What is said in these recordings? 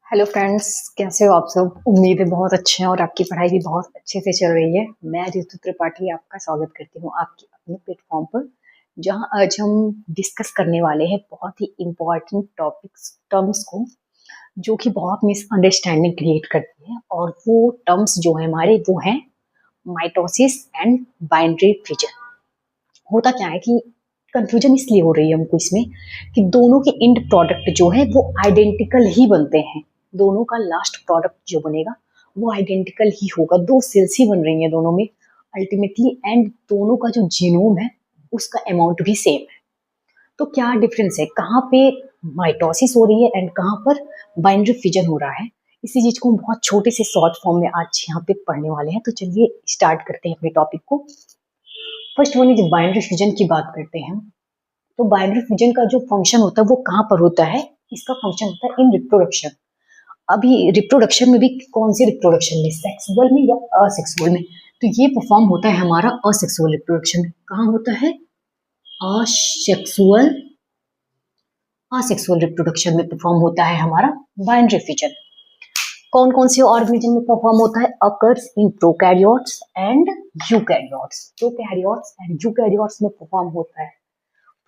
Hello friends, कैसे हो आप सब। उम्मीद है बहुत अच्छे हैं और आपकी पढ़ाई भी बहुत अच्छे से चल रही है। मैं ऋतु त्रिपाठी आपका स्वागत करती हूँ आपके अपने प्लेटफॉर्म पर, जहाँ आज हम डिस्कस करने वाले हैं बहुत ही इम्पोर्टेंट टॉपिक्स टर्म्स को, जो कि बहुत मिसअंडरस्टैंडिंग क्रिएट करती है। और वो टर्म्स जो है हमारे वो हैं माइटोसिस एंड बाइनरी फिजन। होता क्या है कि कंफ्यूजन इसलिए हो रही है हमको इसमें कि दोनों के एंड प्रोडक्ट जो है वो आइडेंटिकल ही बनते हैं। दोनों का लास्ट प्रोडक्ट जो बनेगा वो आइडेंटिकल ही होगा। दो सेल्स ही बन रही हैं दोनों में अल्टीमेटली, एंड दोनों का जो जीनोम है उसका अमाउंट भी सेम है। तो क्या डिफरेंस है, कहाँ पे माइटोसिस हो रही है एंड कहाँ पर बाइनरी फिजन हो रहा है। इसी चीज को हम बहुत छोटे से शॉर्ट फॉर्म में आज यहाँ पे पढ़ने वाले हैं। तो चलिए स्टार्ट करते हैं अपने टॉपिक को। First one is binary fission की बात करते हैं। तो बाइनरी फिजन का जो फंक्शन होता है वो कहाँ पर होता है, इसका फंक्शन होता है इन रिप्रोडक्शन। अभी रिप्रोडक्शन में भी कौन सी रिप्रोडक्शन में, सेक्सुअल में या असेक्सुअल में। तो ये परफॉर्म होता है हमारा असेक्सुअल रिप्रोडक्शन में। कहाँ होता है, असेक्सुअल असेक्सुअल रिप्रोडक्शन में परफॉर्म होता है हमारा बाइनरी फिजन। कौन कौन से ऑर्गेनिज्म में परफॉर्म होता है, occurs in prokaryotes and eukaryotes. Prokaryotes and eukaryotes में परफॉर्म होता है।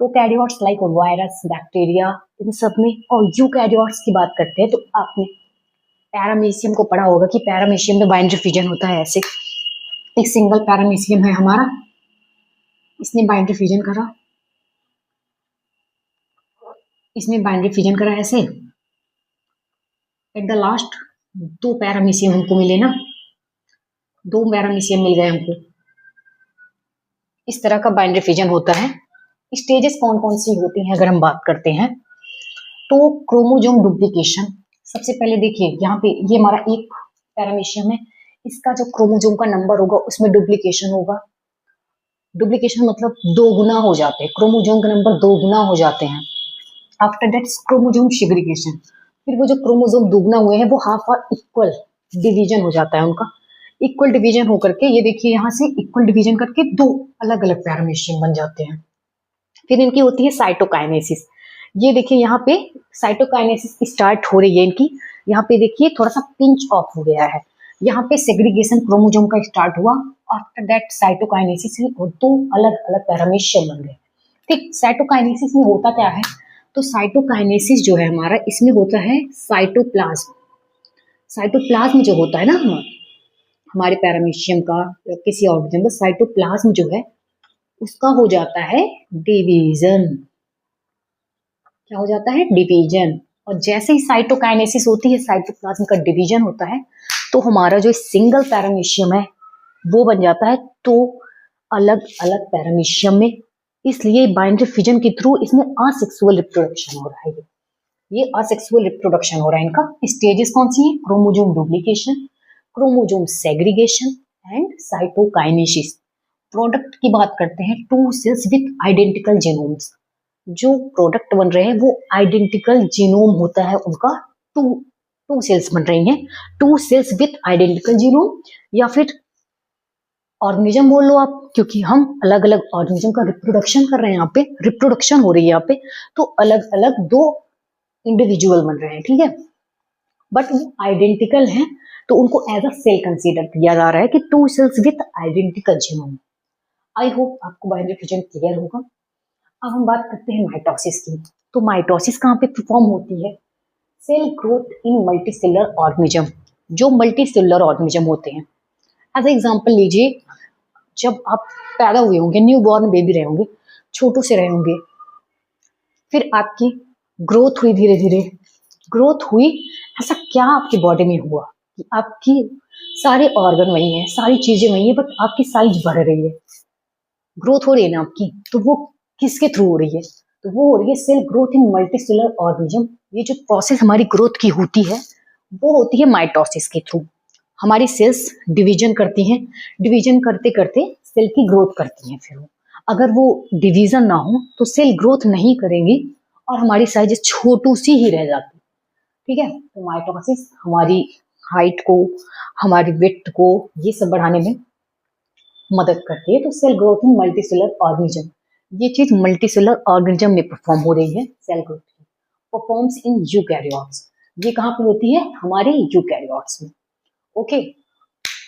प्रोकैरियोट्स लाइक वायरस, बैक्टीरिया, इन सब में। और यूकैरियोट्स की बात करते हैं तो आपने पैरामीशियम को पढ़ा होगा कि पैरामीशियम में बाइनरी फिजन होता है ऐसे। एक सिंगल पैरामीशियम है हमारा, इसने बाइनरी फिजन करा, इसने बाइनरी फिजन करा ऐसे। एट द लास्ट दो पैरामीशियम हमको मिले ना, दो पैरामीशियम मिल गए हमको। इस तरह का बाइनरी फिजन होता है। स्टेजेस कौन कौन सी होती हैं अगर हम बात करते हैं तो क्रोमोजोम डुप्लीकेशन। सबसे पहले देखिए यहाँ पे ये हमारा एक पैरामीशियम है, इसका जो क्रोमोजोम का नंबर होगा उसमें डुप्लीकेशन होगा। डुप्लीकेशन मतलब दो गुना हो जाते हैं, क्रोमोजोम का नंबर दो गुना हो जाते हैं। आफ्टर दैट क्रोमोजोम सेग्रीगेशन, फिर वो जो क्रोमोजोम दुगना हुए हैं वो हाफ और इक्वल डिवीजन हो जाता है उनका। इक्वल डिवीजन होकर के ये देखिए यहाँ से इक्वल डिवीजन करके दो अलग अलग पैरामीशियम बन जाते हैं। फिर इनकी होती है साइटोकाइनेसिस। ये देखिए यहाँ पे साइटोकाइनेसिस स्टार्ट हो रही है इनकी। यहाँ पे देखिए थोड़ा सा पिंच ऑफ हो गया है, यहाँ पे सेग्रीगेशन क्रोमोजोम का स्टार्ट हुआ। आफ्टर दैट साइटोकाइनेसिस दो अलग अलग पैरामीशियम बन गए। ठीक, साइटोकाइनेसिस में होता क्या है, तो साइटोकाइनेसिस जो है हमारा इसमें होता है साइटोप्लाज्म। साइटोप्लाज्म जो होता है ना हमारे पैरामीशियम का या किसी ऑर्गेनिज्म का, साइटोप्लाज्म जो है उसका हो जाता है डिवीजन। क्या हो जाता है, डिवीजन। और जैसे ही साइटोकाइनेसिस होती है, साइटोप्लाज्म का डिवीजन होता है, तो हमारा जो सिंगल पैरामीशियम है वो बन जाता है तो अलग अलग पैरामीशियम में। इसलिए बाइनरी फिजन के थ्रू इसमें असेक्सुअल रिप्रोडक्शन हो रहा है। ये असेक्सुअल रिप्रोडक्शन हो रहा है। इनका स्टेजेस कौन सी है, chromosome duplication, chromosome segregation and cytokinesis. Product की बात करते हैं, two cells with identical genomes. जो प्रोडक्ट बन रहे हैं वो आइडेंटिकल जीनोम होता है उनका। टू टू सेल्स बन रही हैं, two cells with identical genome, या फिर ऑर्गेनिज्म बोल लो आप, क्योंकि हम अलग अलग ऑर्गेनिज्म का रिप्रोडक्शन कर रहे हैं। यहाँ पे रिप्रोडक्शन हो रही है यहाँ पे, तो अलग अलग दो इंडिविजुअल बन रहे हैं, ठीक है। बट वो आइडेंटिकल हैं तो उनको एज अ सेल कंसीडर किया जा रहा है कि two cells with identical genome. I hope आपको बाइनरी फिजन क्लियर होगा। अब हम बात करते हैं माइटोसिस की। तो माइटोसिस कहाँ पे परफॉर्म होती है, cell growth in multicellular organism. जो मल्टीसेलुलर ऑर्गेनिज्म होते हैं, एज एग्जांपल लीजिए, जब आप पैदा हुए होंगे, न्यू बॉर्न बेबी रहे होंगे, छोटू से रहे होंगे, फिर आपकी ग्रोथ हुई, धीरे धीरे ग्रोथ हुई। ऐसा क्या आपकी बॉडी में हुआ कि आपकी सारे ऑर्गन वही हैं, सारी चीजें वही है, बट आपकी साइज बढ़ रही है, ग्रोथ हो रही है ना आपकी, तो वो किसके थ्रू हो रही है, तो वो हो रही है cell growth in multicellular organism. ये जो प्रोसेस हमारी ग्रोथ की होती है वो होती है माइटोसिस के थ्रू। हमारी सेल्स डिवीजन करती हैं, डिवीजन करते करते सेल की ग्रोथ करती हैं। फिर अगर वो डिवीजन ना हो तो सेल ग्रोथ नहीं करेंगी और हमारी साइज छोटू सी ही रह जाती। ठीक है, तो माइटोसिस हमारी हाइट को, हमारी विड्थ को, ये सब बढ़ाने में मदद करती है। तो cell growth in multicellular organism, ये चीज मल्टीसेलुलर ऑर्गेनिज्म में परफॉर्म हो रही है। Cell growth performs in eukaryotes. ये कहाँ पे होती है? हमारे यूकैरियोट्स में। ओके,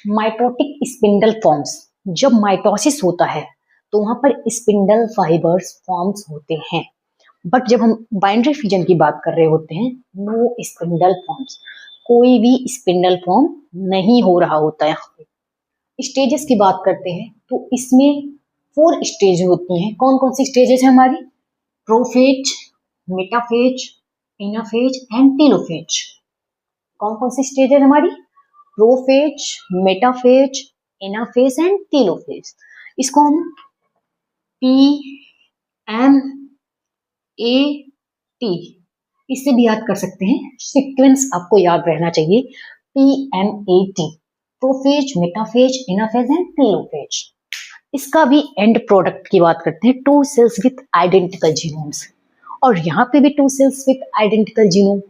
माइटोटिक स्पिंडल फॉर्म्स, जब माइटोसिस होता है तो वहां पर स्पिंडल फाइबर्स फॉर्म्स होते हैं, बट जब हम बाइंडरी फ्यूजन की बात कर रहे होते हैं, नो स्पिंडल फॉर्म्स, कोई भी स्पिंडल फॉर्म नहीं हो रहा होता है। स्टेजेस की बात करते हैं तो इसमें 4 स्टेज होती हैं। कौन कौन सी स्टेजेस है हमारी? Prophase, metaphase, anaphase and telophase. कौन कौन सी स्टेज है हमारी? Prophase, metaphase, anaphase and telophase. इसको हम पी एम ए टी इससे भी याद कर सकते हैं। सीक्वेंस आपको याद रहना चाहिए, P M A T, prophase, metaphase, anaphase and telophase. इसका भी एंड प्रोडक्ट की बात करते हैं, 2 सेल्स विथ आइडेंटिकल जीनोम्स, और यहाँ पे भी 2 सेल्स विथ आइडेंटिकल जीनोम।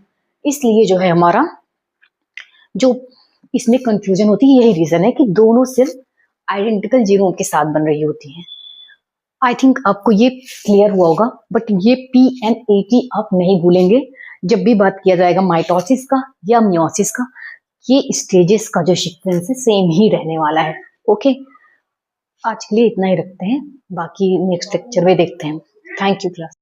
इसलिए जो है हमारा जो इसमें कंफ्यूजन होती है, यही रीजन है कि दोनों सेल आइडेंटिकल जीनोम के साथ बन रही होती हैं। आई थिंक आपको ये क्लियर हुआ होगा, बट ये PNAT आप नहीं भूलेंगे जब भी बात किया जाएगा माइटोसिस का या मियोसिस का। ये स्टेजेस का जो सीक्वेंस है सेम ही रहने वाला है। ओके, आज के लिए इतना ही रखते हैं, बाकी नेक्स्ट लेक्चर में देखते हैं। Thank you class.